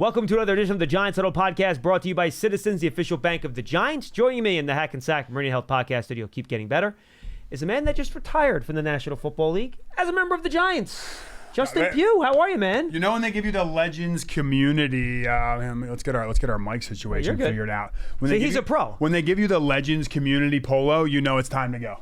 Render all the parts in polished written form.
Welcome to another edition of the Giants Huddle podcast, brought to you by Citizens, the official bank of the Giants. Joining me in the Hack and Sack Meridian Health Podcast Studio, Keep Getting Better, is a man that just retired from the National Football League as a member of the Giants. Justin Pugh, how are you, man? You know when they give you the Legends community, let's get our mic situation figured out. He's a pro. When they give you the Legends community polo, you know it's time to go.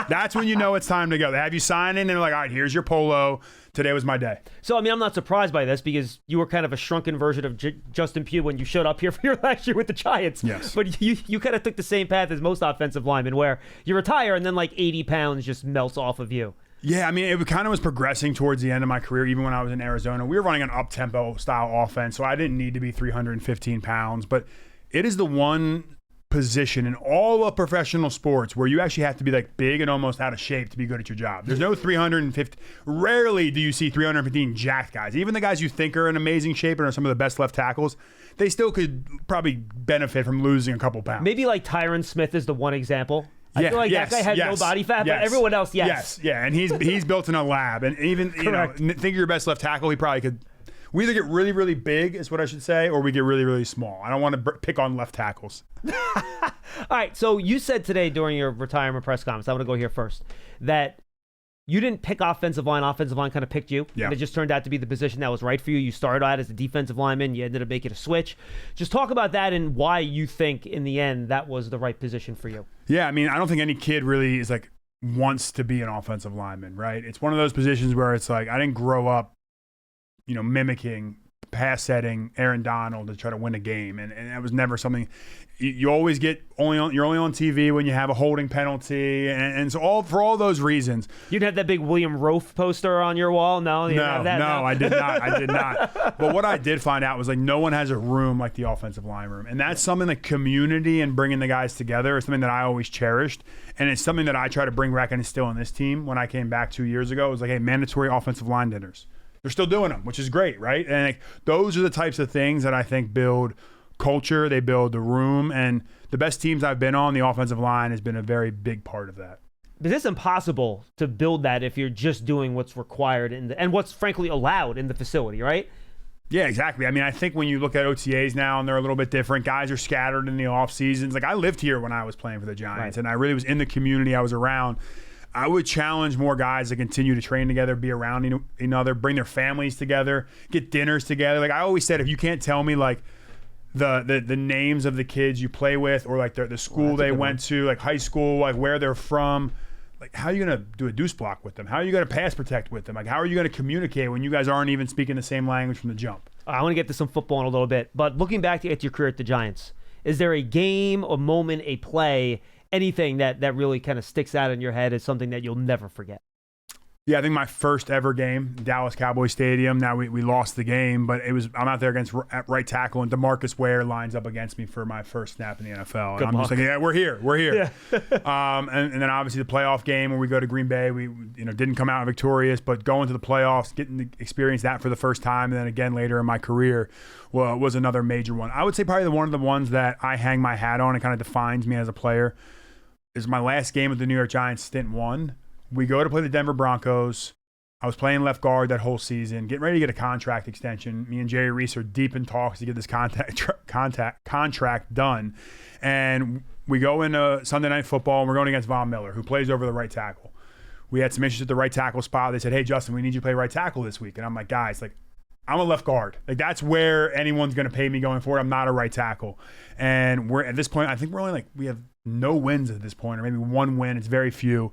That's when you know it's time to go. They have you sign in and they're like, all right, here's your polo. Today was my day. So, I'm not surprised by this because you were kind of a shrunken version of Justin Pugh when you showed up here for your last year with the Giants. Yes. But you kind of took the same path as most offensive linemen where you retire and then like 80 pounds just melts off of you. Yeah, it kind of was progressing towards the end of my career, even when I was in Arizona. We were running an up-tempo style offense, so I didn't need to be 315 pounds. But it is the one position in all of professional sports where you actually have to be like big and almost out of shape to be good at your job. There's no 350. Rarely do you see 315 jacked guys. Even the guys you think are in amazing shape and are some of the best left tackles, they still could probably benefit from losing a couple pounds. Maybe like Tyron Smith is the one example. I feel like that guy had no body fat, but everyone else, yes. Yeah, and he's built in a lab. And even, think of your best left tackle, he probably could. We either get really, really big, is what I should say, or we get really, really small. I don't want to pick on left tackles. All right, so you said today during your retirement press conference, I want to go here first, that you didn't pick offensive line kind of picked you. Yeah. And it just turned out to be the position that was right for you. You started out as a defensive lineman. You ended up making a switch. Just talk about that and why you think in the end that was the right position for you. Yeah, I don't think any kid really is like wants to be an offensive lineman, right? It's one of those positions where it's like I didn't grow up, mimicking pass setting Aaron Donald to try to win a game, and that was never something. You always get you're only on TV when you have a holding penalty, and so for all those reasons. You didn't have that big William Roaf poster on your wall, no? You didn't have that, I did not. I did not. But what I did find out was like no one has a room like the offensive line room, and that's something that community and bringing the guys together is something that I always cherished, and it's something that I try to bring back and instill in this team. When I came back 2 years ago, it was like, hey, mandatory offensive line dinners. They're still doing them, which is great, right? And like, those are the types of things that I think build culture. They build the room, and the best teams I've been on, the offensive line has been a very big part of that. But it's impossible to build that if you're just doing what's required and what's frankly allowed in the facility, right? Yeah, exactly. I think when you look at OTAs now and they're a little bit different, guys are scattered in the off seasons. Like I lived here when I was playing for the Giants, and I really was in the community I was around. I would challenge more guys to continue to train together, be around each other, bring their families together, get dinners together. Like I always said, if you can't tell me like the names of the kids you play with or like the school they went to, like high school, like where they're from, like how are you going to do a deuce block with them? How are you going to pass protect with them? Like how are you going to communicate when you guys aren't even speaking the same language from the jump? I want to get to some football in a little bit, but looking back at your career at the Giants, is there a game, a moment, a play, anything that really kind of sticks out in your head as something that you'll never forget? Yeah, I think my first ever game, Dallas Cowboys Stadium. Now we lost the game, but I'm out there against right tackle, and DeMarcus Ware lines up against me for my first snap in the NFL. And I'm just like, yeah, we're here. Yeah. And then obviously the playoff game where we go to Green Bay, we didn't come out victorious, but going to the playoffs, getting to experience that for the first time, and then again later in my career was another major one. I would say probably one of the ones that I hang my hat on and kind of defines me as a player is my last game with the New York Giants, stint 1. We go to play the Denver Broncos. I was playing left guard that whole season, getting ready to get a contract extension. Me and Jerry Reese are deep in talks to get this contract done. And we go into Sunday Night Football, and we're going against Von Miller, who plays over the right tackle. We had some issues at the right tackle spot. They said, hey, Justin, we need you to play right tackle this week. And I'm like, guys, like, I'm a left guard. Like, that's where anyone's going to pay me going forward. I'm not a right tackle. And we're at this point, I think we're only like, we have no wins at this point, or maybe one win. It's very few.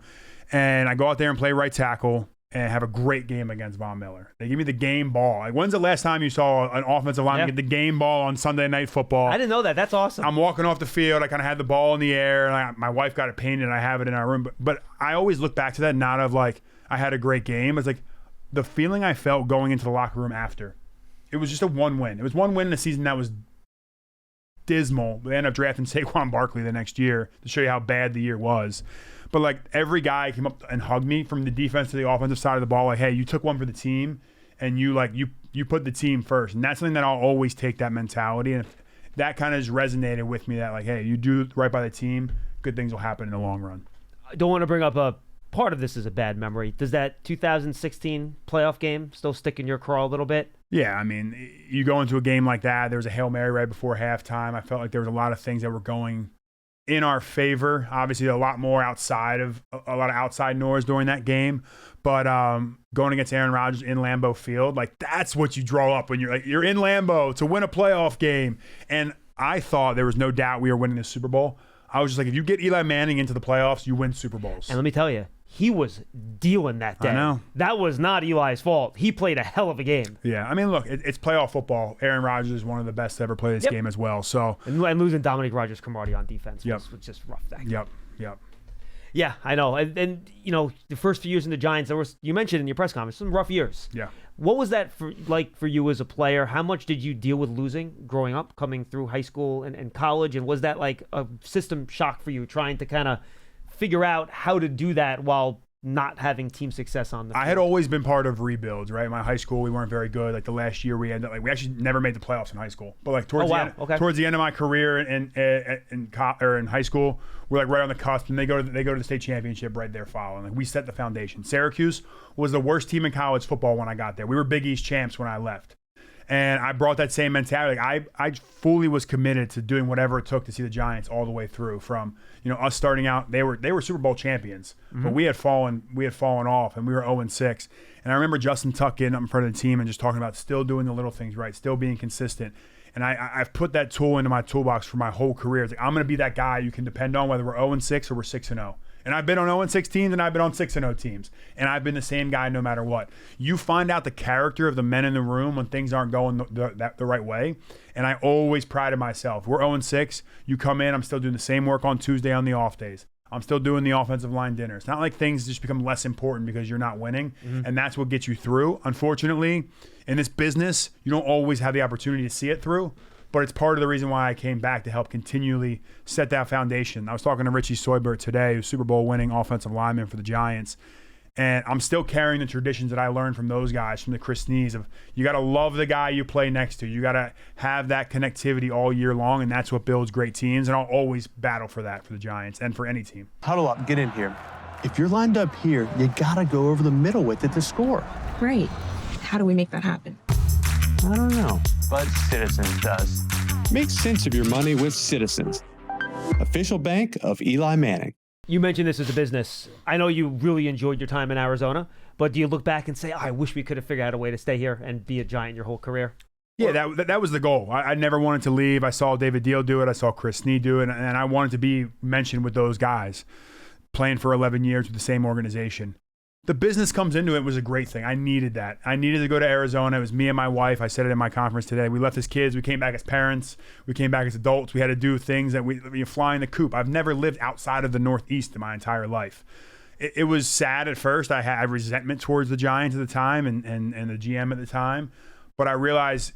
And I go out there and play right tackle and have a great game against Von Miller. They give me the game ball. Like, when's the last time you saw an offensive lineman get the game ball on Sunday Night Football? I didn't know that. That's awesome. I'm walking off the field. I kind of had the ball in the air. And my wife got it painted. I have it in our room. But I always look back to that, not of like, I had a great game. It's like the feeling I felt going into the locker room after. It was just a one win. It was one win in a season that was dismal. They ended up drafting Saquon Barkley the next year to show you how bad the year was. But like every guy came up and hugged me from the defense to the offensive side of the ball. Like, hey, you took one for the team, and you put the team first. And that's something that I'll always take, that mentality. And if that kind of just resonated with me, that like, hey, you do right by the team, good things will happen in the long run. I don't want to bring up a part of this is a bad memory. Does that 2016 playoff game still stick in your craw a little bit? Yeah, I mean, you go into a game like that, there was a Hail Mary right before halftime. I felt like there was a lot of things that were going in our favor. Obviously, a lot of outside noise during that game. But going against Aaron Rodgers in Lambeau Field, like that's what you draw up when you're in Lambeau to win a playoff game. And I thought there was no doubt we were winning the Super Bowl. I was just like, if you get Eli Manning into the playoffs, you win Super Bowls. And let me tell you, he was dealing that day. I know. That was not Eli's fault. He played a hell of a game. Yeah, I mean, look, it's playoff football. Aaron Rodgers is one of the best to ever play this game as well. So and losing Dominic Rodgers-Cromartie on defense was just rough. That game. Yep. Yeah, I know. And you know, the first few years in the Giants, you mentioned in your press conference, some rough years. Yeah. What was that like for you as a player? How much did you deal with losing growing up, coming through high school and college? And was that like a system shock for you, trying to kind of figure out how to do that while not having team success on the field? I had always been part of rebuilds, right? In my high school, we weren't very good. Like the last year we actually never made the playoffs in high school. But like towards the end of my career in high school, we're like right on the cusp, and they go to the state championship right there following. Like we set the foundation. Syracuse was the worst team in college football when I got there. We were Big East champs when I left. And I brought that same mentality. Like I fully was committed to doing whatever it took to see the Giants all the way through. From us starting out, they were Super Bowl champions, but we had fallen off, and we were 0-6. And I remember Justin Tuck getting up in front of the team and just talking about still doing the little things right, still being consistent. And I've put that tool into my toolbox for my whole career. It's like I'm going to be that guy you can depend on, whether we're 0-6 or we're 6-0. And I've been on 0-6 teams, and I've been on 6-0 teams. And I've been the same guy no matter what. You find out the character of the men in the room when things aren't going the right way. And I always prided myself. We're 0-6. You come in, I'm still doing the same work on Tuesday on the off days. I'm still doing the offensive line dinner. It's not like things just become less important because you're not winning. And that's what gets you through. Unfortunately, in this business, you don't always have the opportunity to see it through. But it's part of the reason why I came back to help continually set that foundation. I was talking to Richie Soybert today, who's Super Bowl winning offensive lineman for the Giants. And I'm still carrying the traditions that I learned from those guys, from the Chris Snees, of you got to love the guy you play next to. You got to have that connectivity all year long, and that's what builds great teams. And I'll always battle for that for the Giants and for any team. Huddle up, get in here. If you're lined up here, you got to go over the middle with it to score. Right. How do we make that happen? I don't know. But Citizens does. Make sense of your money with Citizens, official bank of Eli Manning. You mentioned this as a business. I know you really enjoyed your time in Arizona, but do you look back and say, I wish we could have figured out a way to stay here and be a Giant your whole career? Yeah, that was the goal. I never wanted to leave. I saw David Deal do it. I saw Chris Snee do it, and I wanted to be mentioned with those guys, playing for 11 years with the same organization. The business comes into it was a great thing. I needed that. I needed to go to Arizona. It was me and my wife. I said it in my conference today. We left as kids. We came back as parents. We came back as adults. We had to do things that we fly in the coop. I've never lived outside of the Northeast in my entire life. It was sad at first. I had resentment towards the Giants at the time and the GM at the time. But I realized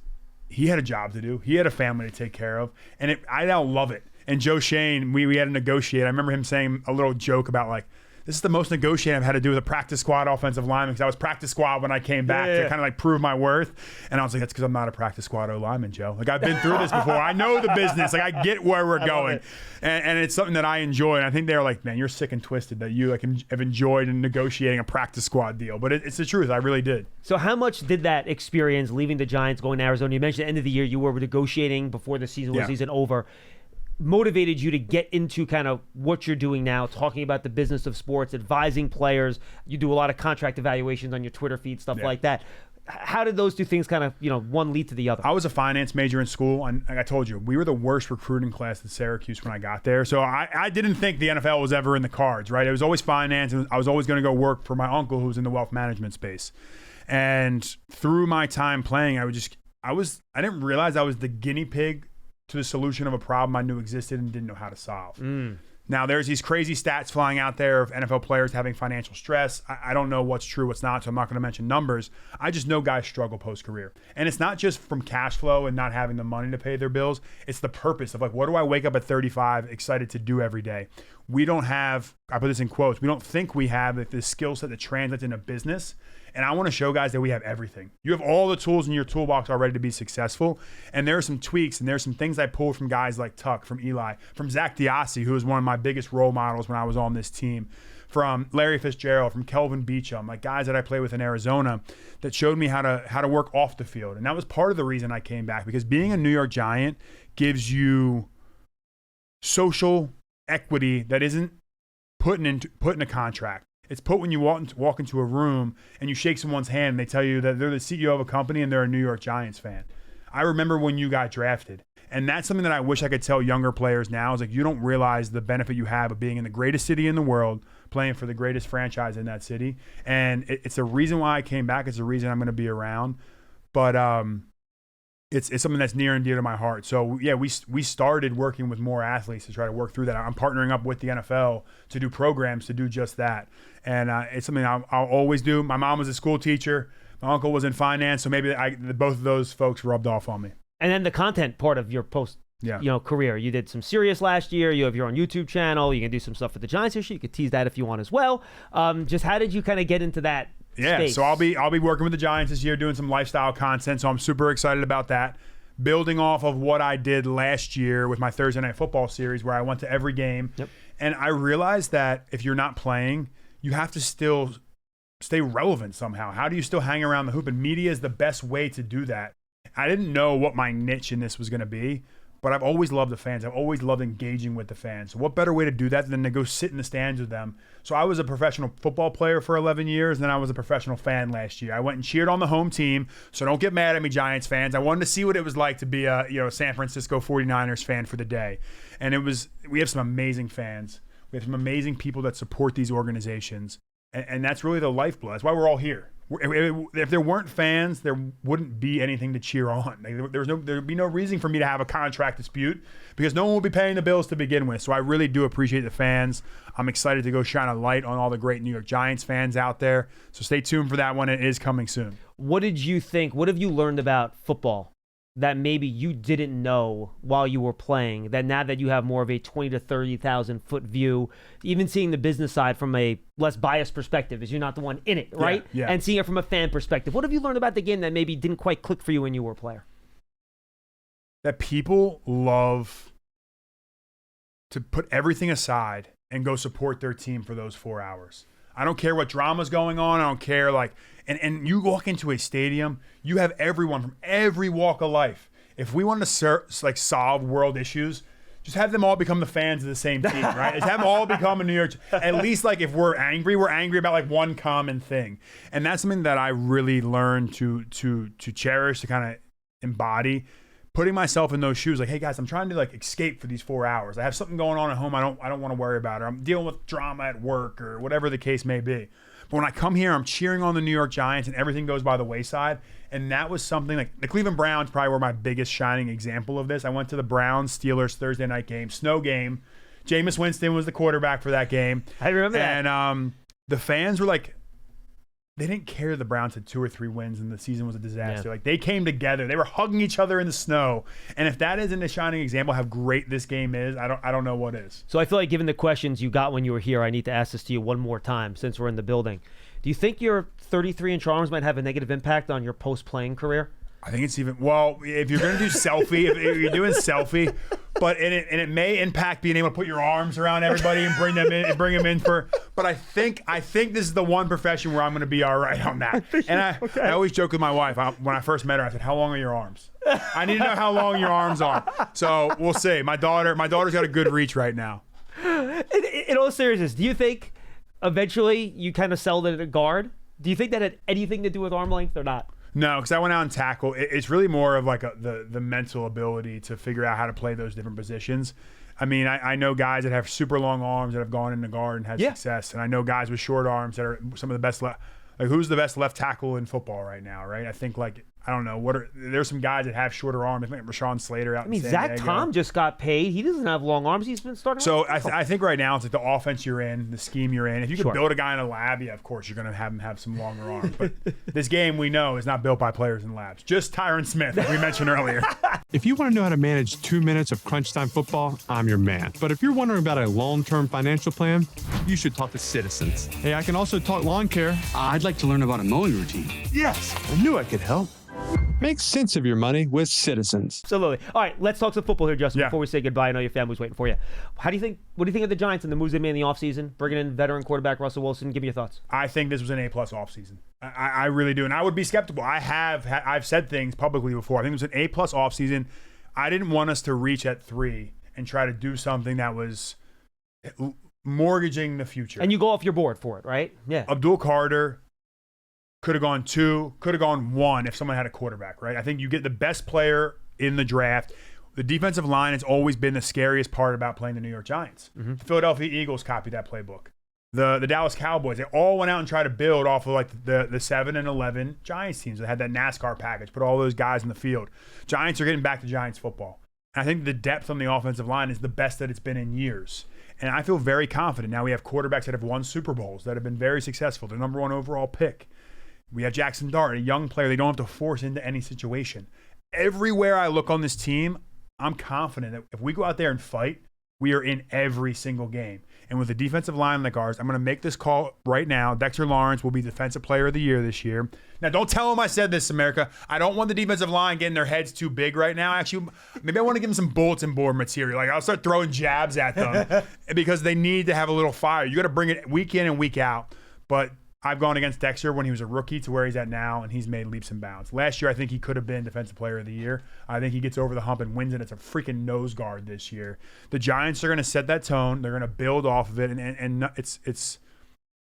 he had a job to do. He had a family to take care of. And I now love it. And Joe Shane, we had to negotiate. I remember him saying a little joke about like, this is the most negotiating I've had to do with a practice squad offensive lineman because I was practice squad when I came back to kind of like prove my worth. And I was like, that's because I'm not a practice squad lineman, Joe. Like I've been through this before. I know the business. Like I get where we're going. And it's something that I enjoy. And I think they're like, man, you're sick and twisted that you like have enjoyed in negotiating a practice squad deal. But it's the truth. I really did. So how much did that experience leaving the Giants, going to Arizona? You mentioned at the end of the year you were negotiating before the season was season over. Motivated you to get into kind of what you're doing now, talking about the business of sports, advising players. You do a lot of contract evaluations on your Twitter feed, stuff like that. How did those two things kind of, one lead to the other? I was a finance major in school, and like I told you, we were the worst recruiting class at Syracuse when I got there. So I didn't think the NFL was ever in the cards, right? It was always finance, and I was always going to go work for my uncle who was in the wealth management space. And through my time playing, I didn't realize I was the guinea pig to the solution of a problem I knew existed and didn't know how to solve. Now, there's these crazy stats flying out there of NFL players having financial stress. I don't know what's true, what's not, so I'm not going to mention numbers. I just know guys struggle post-career. And it's not just from cash flow and not having the money to pay their bills. It's the purpose of like, what do I wake up at 35 excited to do every day? We don't have, I put this in quotes, we don't think we have like, this skill set that translates into business. And I want to show guys that we have everything. You have all the tools in your toolbox already to be successful. And there are some tweaks and there's some things I pulled from guys like Tuck, from Eli, from Zach Diassi, who was one of my biggest role models when I was on this team, from Larry Fitzgerald, from Kelvin Beachum, like guys that I play with in Arizona that showed me how to work off the field. And that was part of the reason I came back, because being a New York Giant gives you social equity that isn't put in a contract. It's put when you walk into a room and you shake someone's hand and they tell you that they're the CEO of a company and they're a New York Giants fan. I remember when you got drafted. And that's something that I wish I could tell younger players now, is like, you don't realize the benefit you have of being in the greatest city in the world, playing for the greatest franchise in that city. And it's the reason why I came back. It's the reason I'm going to be around. But it's something that's near and dear to my heart. So yeah, we started working with more athletes to try to work through that. I'm partnering up with the NFL to do programs to do just that. And it's something I'll always do. My mom was a school teacher. My uncle was in finance. So maybe both of those folks rubbed off on me. And then the content part of your post career. You did some Sirius last year. You have your own YouTube channel. You can do some stuff with the Giants this year. You could tease that if you want as well. Just how did you kind of get into that space? So I'll be working with the Giants this year doing some lifestyle content. So I'm super excited about that. Building off of what I did last year with my Thursday Night Football series, where I went to every game. Yep. And I realized that if you're not playing, you have to still stay relevant somehow. How do you still hang around the hoop? And media is the best way to do that. I didn't know what my niche in this was going to be, but I've always loved the fans. I've always loved engaging with the fans. So what better way to do that than to go sit in the stands with them? So I was a professional football player for 11 years, and then I was a professional fan last year. I went and cheered on the home team, so don't get mad at me, Giants fans. I wanted to see what it was like to be a San Francisco 49ers fan for the day. And we have some amazing fans. We have some amazing people that support these organizations, and that's really the lifeblood. That's why we're all here. If there weren't fans, there wouldn't be anything to cheer on. There'd be no reason for me to have a contract dispute, because no one will be paying the bills to begin with. So I really do appreciate the fans. I'm excited to go shine a light on all the great New York Giants fans out there. So stay tuned for that one. It is coming soon. What did you think? What have you learned about football that maybe you didn't know while you were playing, that now that you have more of a 20 to 30,000 foot view, even seeing the business side from a less biased perspective, as you're not the one in it, right? Yeah. And seeing it from a fan perspective. What have you learned about the game that maybe didn't quite click for you when you were a player? That people love to put everything aside and go support their team for those 4 hours. I don't care what drama's going on. I don't care, and you walk into a stadium, you have everyone from every walk of life. If we want to solve world issues, just have them all become the fans of the same team, right? Just have them all become a New York. At least if we're angry about one common thing, and that's something that I really learned to cherish, to kind of embody. Putting myself in those shoes, hey guys, I'm trying to escape for these 4 hours. I have something going on at home I don't want to worry about, or I'm dealing with drama at work, or whatever the case may be. But when I come here, I'm cheering on the New York Giants, and everything goes by the wayside. And that was something the Cleveland Browns probably were my biggest shining example of this. I went to the Browns-Steelers Thursday night game, snow game. Jameis Winston was the quarterback for that game. I remember that. And the fans were they didn't care the Browns had 2 or 3 wins and the season was a disaster. Yeah. They came together. They were hugging each other in the snow. And if that isn't a shining example of how great this game is, I don't know what is. So I feel like given the questions you got when you were here, I need to ask this to you one more time since we're in the building. Do you think your 33-inch arms might have a negative impact on your post-playing career? I think it's if you're going to do selfie, if you're doing selfie, but it may impact being able to put your arms around everybody and bring them in for. But I think this is the one profession where I'm going to be all right on that. And I always joke with my wife when I first met her. I said, "How long are your arms? I need to know how long your arms are." So we'll see. My daughter's got a good reach right now. In all seriousness, do you think eventually you kind of settled at a guard? Do you think that had anything to do with arm length or not? No, because I went out and tackled. It's really more of the mental ability to figure out how to play those different positions. I mean, I know guys that have super long arms that have gone into guard and had success, and I know guys with short arms that are some of the best. Who's the best left tackle in football right now? Right? I think I don't know there's some guys that have shorter arms. I think Rashawn Slater out. In San Zach Diego. Tom just got paid. He doesn't have long arms. He's been starting. So I think right now it's the offense you're in, the scheme you're in. If you could build a guy in a lab, of course you're going to have him have some longer arms. But this game we know is not built by players in labs. Just Tyron Smith, like we mentioned earlier. If you want to know how to manage 2 minutes of crunch time football, I'm your man. But if you're wondering about a long-term financial plan, you should talk to Citizens. Hey, I can also talk lawn care. I'd like to learn about a mowing routine. Yes, I knew I could help. Make sense of your money with Citizens. Absolutely. All right, let's talk some football here, Justin, Yeah. before we say goodbye. I know your family's waiting for you. What do you think of the Giants and the moves they made in the offseason? Bringing in veteran quarterback Russell Wilson. Give me your thoughts. I think this was an A+ offseason. I really do. And I would be skeptical. I've said things publicly before. I think it was an A+ offseason. I didn't want us to reach at 3 and try to do something that was mortgaging the future. And you go off your board for it, right? Yeah. Abdul Carter could have gone 2, could have gone 1 if someone had a quarterback, right? I think you get the best player in the draft. The defensive line has always been the scariest part about playing the New York Giants. Mm-hmm. The Philadelphia Eagles copied that playbook. The Dallas Cowboys, they all went out and tried to build off of like the 7 and 11 Giants teams that had that NASCAR package, put all those guys in the field. Giants are getting back to Giants football. And I think the depth on the offensive line is the best that it's been in years. And I feel very confident. Now we have quarterbacks that have won Super Bowls, that have been very successful. The number 1 overall pick. We have Jackson Dart, a young player they don't have to force into any situation. Everywhere I look on this team, I'm confident that if we go out there and fight, we are in every single game. And with a defensive line like ours, I'm going to make this call right now. Dexter Lawrence will be Defensive Player of the Year this year. Now, don't tell him I said this, America. I don't want the defensive line getting their heads too big right now. Actually, maybe I want to give them some bulletin board material. Like, I'll start throwing jabs at them because they need to have a little fire. You got to bring it week in and week out. But I've gone against Dexter when he was a rookie to where he's at now, and he's made leaps and bounds. Last year, I think he could have been Defensive Player of the Year. I think he gets over the hump and wins it. It's a freaking nose guard this year. The Giants are going to set that tone. They're going to build off of it, and it's.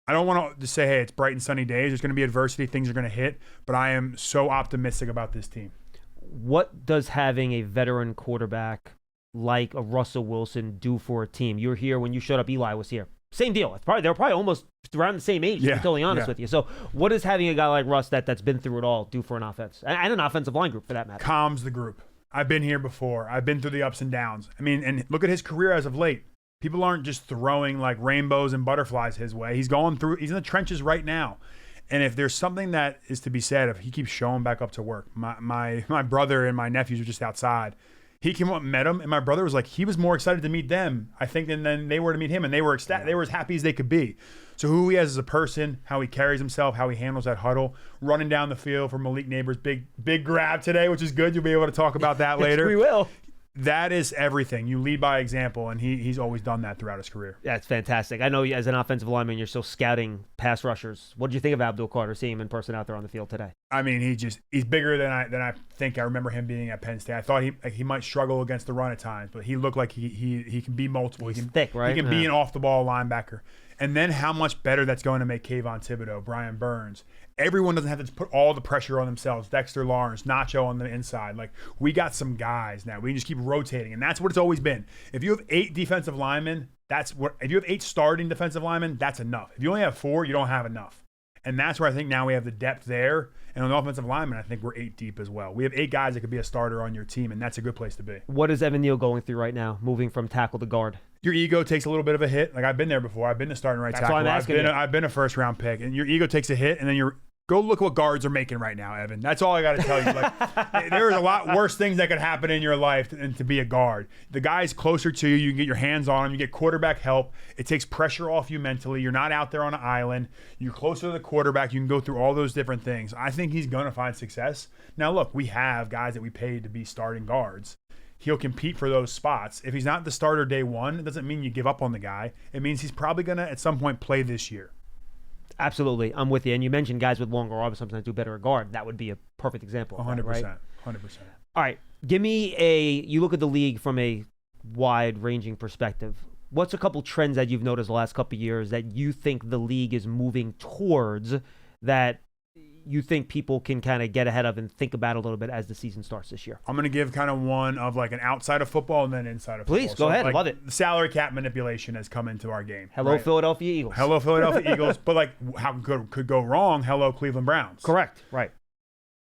I don't want to say, hey, it's bright and sunny days. There's going to be adversity. Things are going to hit, but I am so optimistic about this team. What does having a veteran quarterback like a Russell Wilson do for a team? You were here when you showed up. Eli was here. Same deal. They were probably almost around the same age, to be totally honest with you. So what does having a guy like Russ that's been through it all do for an offense? And an offensive line group, for that matter. Calms the group. I've been here before. I've been through the ups and downs. I mean, and look at his career as of late. People aren't just throwing like rainbows and butterflies his way. He's in the trenches right now. And if there's something that is to be said, if he keeps showing back up to work, my brother and my nephews were just outside. He came up and met him, and my brother was like, he was more excited to meet them, I think, than they were to meet him, and they were ecstatic. They were as happy as they could be. So who he is as a person, how he carries himself, how he handles that huddle, running down the field for Malik Neighbors, big grab today, which is good. You'll be able to talk about that later. We will. That is everything. You lead by example, and he's always done that throughout his career. Yeah, it's fantastic. I know as an offensive lineman, you're still scouting pass rushers. What did you think of Abdul Carter, seeing him in person out there on the field today? I mean, he's bigger than I think I remember him being at Penn State. I thought he might struggle against the run at times, but he looked like he can be multiple. He's thick, right? He can be an off-the-ball linebacker. And then how much better that's going to make Kayvon Thibodeau, Brian Burns. Everyone doesn't have to put all the pressure on themselves. Dexter Lawrence, Nacho on the inside. Like, we got some guys now. We can just keep rotating, and that's what it's always been. If you have 8 defensive linemen, if you have 8 starting defensive linemen, that's enough. If you only have 4, you don't have enough. And that's where I think now we have the depth there. And on the offensive lineman, I think we're 8 deep as well. We have 8 guys that could be a starter on your team, and that's a good place to be. What is Evan Neal going through right now, moving from tackle to guard? Your ego takes a little bit of a hit. Like, I've been there before. I've been the starting right tackle. That's why I'm asking you. I've been a first-round pick. And your ego takes a hit, and then go look what guards are making right now, Evan. That's all I got to tell you. Like, there's a lot worse things that could happen in your life than to be a guard. The guy's closer to you. You can get your hands on him. You get quarterback help. It takes pressure off you mentally. You're not out there on an island. You're closer to the quarterback. You can go through all those different things. I think he's going to find success. Now, look, we have guys that we paid to be starting guards. He'll compete for those spots. If he's not the starter day one, it doesn't mean you give up on the guy. It means he's probably going to, at some point, play this year. Absolutely. I'm with you. And you mentioned guys with longer arms sometimes do better at guard. That would be a perfect example. 100%. Right? 100%. All right. Give me you look at the league from a wide-ranging perspective. What's a couple trends that you've noticed the last couple of years that you think the league is moving towards that you think people can kind of get ahead of and think about a little bit as the season starts this year? I'm going to give kind of one of like an outside of football and then inside of football. Please, go ahead. Like, love it. The salary cap manipulation has come into our game. Hello, right? Philadelphia Eagles. Hello, Philadelphia Eagles. But like, how could go wrong? Hello, Cleveland Browns. Correct. Right.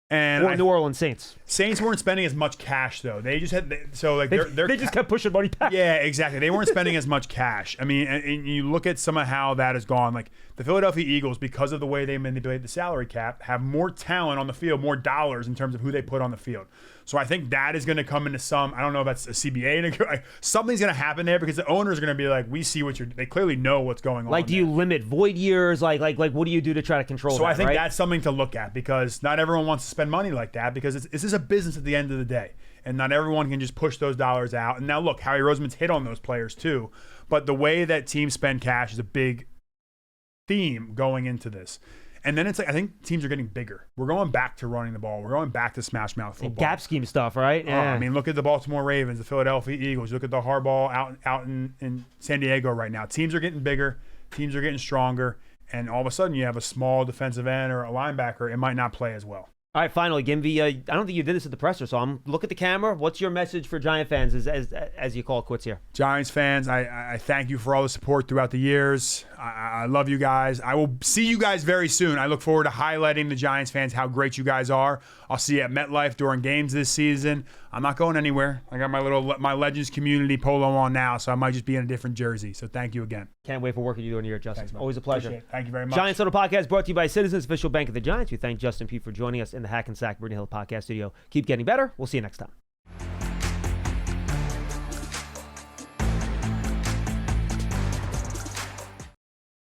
And New Orleans Saints. Saints weren't spending as much cash though. They just had they just kept pushing money back. Yeah, exactly. They weren't spending as much cash. I mean, and you look at some of how that has gone. Like the Philadelphia Eagles, because of the way they manipulate the salary cap, have more talent on the field, more dollars in terms of who they put on the field. So I think that is going to come into some. I don't know if that's a CBA. Something's going to happen there because the owners are going to be like, we see what you're. They clearly know what's going on. Like, do you limit void years? Like, what do you do to try to control? So that, I think right? that's something to look at because not everyone wants to spend money like that because this is a business at the end of the day. And not everyone can just push those dollars out. And now look, Howie Roseman's hit on those players too. But the way that teams spend cash is a big theme going into this. And then it's like, I think teams are getting bigger. We're going back to running the ball. We're going back to smash mouth football. And gap scheme stuff, right? Yeah. I mean, look at the Baltimore Ravens, the Philadelphia Eagles. Look at the hardball out in San Diego right now. Teams are getting bigger. Teams are getting stronger. And all of a sudden, you have a small defensive end or a linebacker. It might not play as well. All right, finally, Gimby, I don't think you did this at the presser, so look at the camera. What's your message for Giant fans as you call it quits here? Giants fans, I thank you for all the support throughout the years. I love you guys. I will see you guys very soon. I look forward to highlighting the Giants fans how great you guys are. I'll see you at MetLife during games this season. I'm not going anywhere. I got my Legends community polo on now, so I might just be in a different jersey. So thank you again. Can't wait for working you doing here, Justin. Thanks, Always a pleasure. Appreciate it. Thank you very much. Giants Huddle Podcast brought to you by Citizens, official bank of the Giants. We thank Justin Pugh for joining us in the Hackensack Meridian Hill Podcast studio. Keep getting better. We'll see you next time.